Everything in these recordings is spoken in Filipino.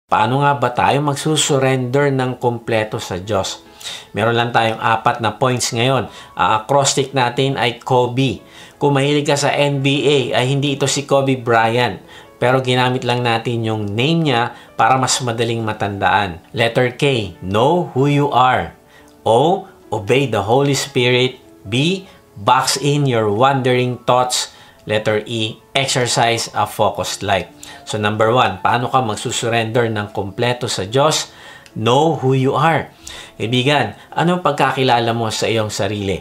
Paano nga ba tayo magsusurrender ng kompleto sa Diyos? Meron lang tayong 4 na points ngayon. Acrostic natin ay Kobe. Kung mahilig ka sa NBA, ay hindi ito si Kobe Bryant. Pero ginamit lang natin yung name niya para mas madaling matandaan. Letter K, know who you are. O, obey the Holy Spirit. B, box in your wandering thoughts. Letter E, exercise a focused life. So number 1, paano ka magsusurrender ng kompleto sa Diyos? Know who you are. Kaibigan, anong pagkakilala mo sa iyong sarili?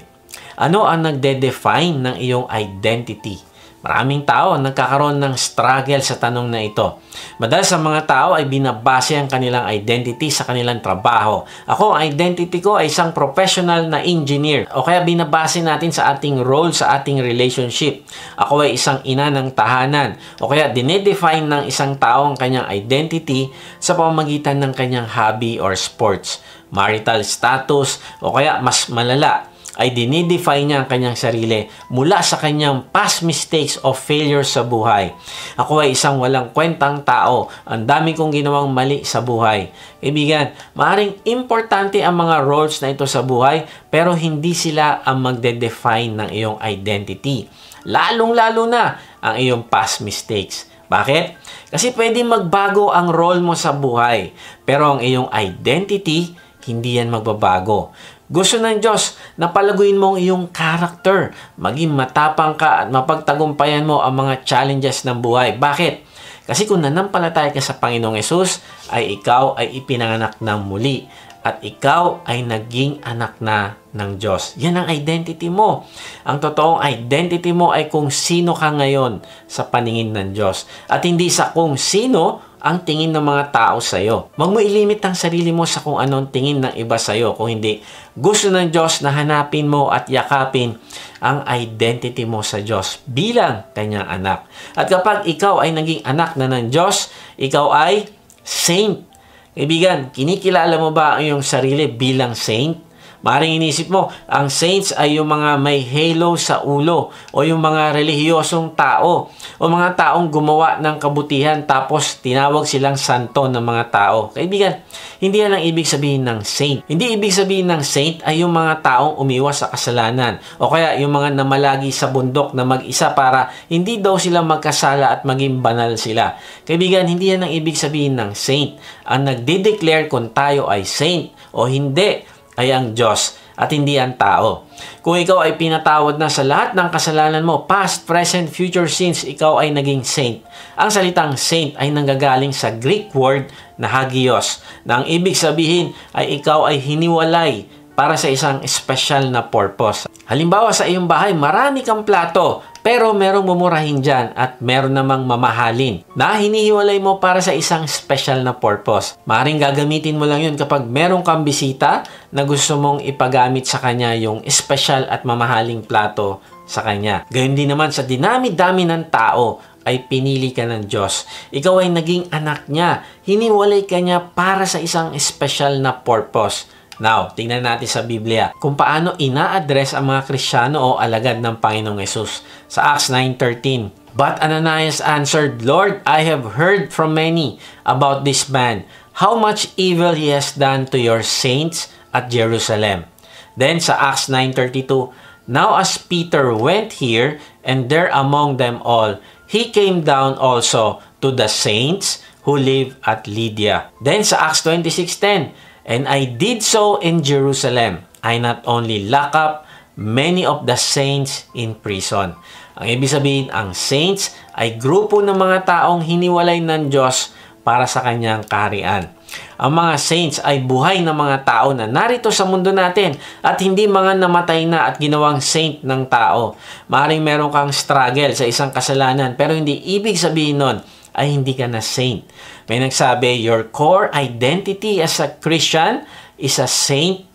Ano ang nagde-define ng iyong identity? Maraming tao nagkakaroon ng struggle sa tanong na ito. Madalas sa mga tao ay binabase ang kanilang identity sa kanilang trabaho. Ako, ang identity ko ay isang professional na engineer. O kaya binabase natin sa ating role sa ating relationship. Ako ay isang ina ng tahanan. O kaya dinedefine ng isang tao ang kanyang identity sa pamamagitan ng kanyang hobby or sports, marital status, o kaya mas malala, ay dinidefine niya ang kanyang sarili mula sa kanyang past mistakes o failures sa buhay. Ako ay isang walang kwentang tao. Ang dami kong ginawang mali sa buhay. Kaibigan, maaaring importante ang mga roles na ito sa buhay, pero hindi sila ang magde-define ng iyong identity. Lalong-lalo na ang iyong past mistakes. Bakit? Kasi pwede magbago ang role mo sa buhay, pero ang iyong identity, hindi yan magbabago. Gusto ng Diyos na palaguin mo ang iyong character, maging matapang ka at mapagtagumpayan mo ang mga challenges ng buhay. Bakit? Kasi kung nanampalataya ka sa Panginoong Hesus, ay ikaw ay ipinanganak ng muli at ikaw ay naging anak na ng Diyos. Yan ang identity mo. Ang totoong identity mo ay kung sino ka ngayon sa paningin ng Diyos at hindi sa kung sino ang tingin ng mga tao sa iyo. Huwag mo ilimit ang sarili mo sa kung anong tingin ng iba sa iyo. Kung hindi, gusto ng Diyos na hanapin mo at yakapin ang identity mo sa Diyos bilang kanyang anak. At kapag ikaw ay naging anak na ng Diyos, ikaw ay saint. Kaibigan, kinikilala mo ba ang iyong sarili bilang saint? Maaaring inisip mo, ang saints ay yung mga may halo sa ulo o yung mga relihiyosong tao o mga taong gumawa ng kabutihan tapos tinawag silang santo ng mga tao. Kaibigan, hindi yan ang ibig sabihin ng saint. Hindi ibig sabihin ng saint ay yung mga taong umiwas sa kasalanan o kaya yung mga namalagi sa bundok na mag-isa para hindi daw sila magkasala at maging banal sila. Kaibigan, hindi yan ang ibig sabihin ng saint. Ang nagde-declare kung tayo ay saint o hindi ay ang Diyos at hindi ang tao. Kung ikaw ay pinatawad na sa lahat ng kasalanan mo, past, present, future sins, ikaw ay naging saint. Ang salitang saint ay nanggagaling sa Greek word na hagios, na ang ibig sabihin ay ikaw ay hiniwalay para sa isang special na purpose. Halimbawa sa iyong bahay, marami kang plato, pero merong mumurahin dyan at meron namang mamahalin na hinihiwalay mo para sa isang special na purpose. Maaaring gagamitin mo lang yun kapag meron kang bisita na gusto mong ipagamit sa kanya yung special at mamahaling plato sa kanya. Gayun din naman sa dinami-dami ng tao ay pinili ka ng Diyos. Ikaw ay naging anak niya. Hiniwalay ka niya para sa isang special na purpose. Now, tingnan natin sa Biblia kung paano ina-address ang mga Kristiyano o alagad ng Panginoong Hesus. Sa Acts 9:13, But Ananias answered, Lord, I have heard from many about this man, how much evil he has done to your saints at Jerusalem. Then sa Acts 9:32, Now as Peter went here and there among them all, he came down also to the saints who live at Lydia. Then sa Acts 26:10, And I did so in Jerusalem. I not only lock up many of the saints in prison. Ang ibig sabihin, ang saints ay grupo ng mga taong hiniwalay ng Diyos para sa kanyang kaharian. Ang mga saints ay buhay ng mga tao na narito sa mundo natin at hindi mga namatay na at ginawang saint ng tao. Maaaring meron kang struggle sa isang kasalanan pero hindi ibig sabihin nun ay hindi ka na saint. May nagsabi, your core identity as a Christian is a saint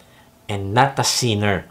and not a sinner.